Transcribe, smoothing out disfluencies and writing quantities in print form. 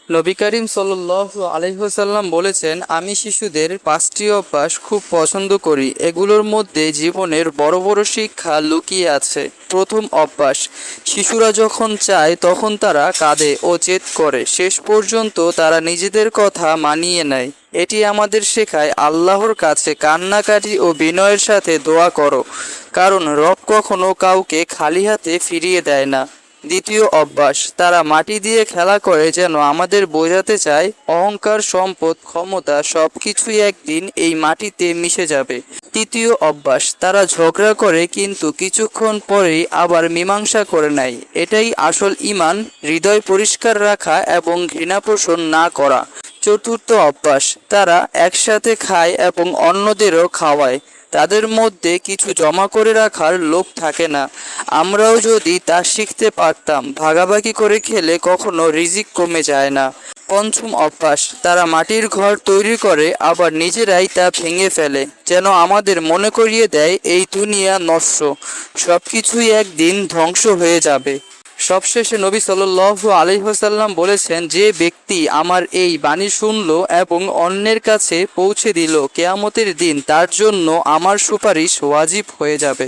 নবী করিম সাল্লাল্লাহু আলাইহি ওয়াসাল্লাম বলেছেন, আমি শিশুদের 5টি অভ্যাস খুব পছন্দ করি। এগুলোর মধ্যে জীবনের বড় বড় শিক্ষা লুকিয়ে আছে। প্রথম অভ্যাস, শিশুরা যখন চায় তখন তারা কাঁদে ও জেদ করে, শেষ পর্যন্ত তারা নিজেদের কথা মানিয়ে নেয়। এটি আমাদের শেখায় আল্লাহর কাছে কান্নাকাটি ও বিনয়ের সাথে দোয়া করো, কারণ রব কখনো কাউকে খালি হাতে ফিরিয়ে দেয় না। দ্বিতীয় অভ্যাস, তারা মাটি দিয়ে খেলা করে যেন আমাদের বোঝাতে চায় অহংকার, সম্পদ, ক্ষমতা সবকিছুই একদিন এই মাটিতে মিশে যাবে। তৃতীয় অভ্যাস, তারা ঝগড়া করে কিন্তু কিছুক্ষণ পরেই আবার মীমাংসা করে নেয়। এটাই আসল ঈমান, হৃদয় পরিষ্কার রাখা এবং ঘৃণা পোষণ না করা। চতুর্থ অভ্যাস, তারা একসাথে খায় এবং অন্যদেরও খাওয়ায়। তাদের মধ্যে কিছু জমা করে রাখার লোভ থাকে না। আমরাও যদি তা শিখতে পারতাম, ভাগাভাগি করে খেলে কখনো রিজিক কমে যায় না। পঞ্চম অভ্যাস, তারা মাটির ঘর তৈরি করে আবার নিজেরাই তা ভেঙে ফেলে, যেন আমাদের মনে করিয়ে দেয় এই দুনিয়া নশ্বর, সবকিছুই একদিন ধ্বংস হয়ে যাবে। সবশেষে নবী সাল্লাল্লাহু আলাইহি ওয়াসাল্লাম বলেছেন, যে ব্যক্তি আমার এই বাণী শুনল এবং অন্যের কাছে পৌঁছে দিল, কিয়ামতের দিন তার জন্য আমার সুপারিশ ওয়াজিব হয়ে যাবে।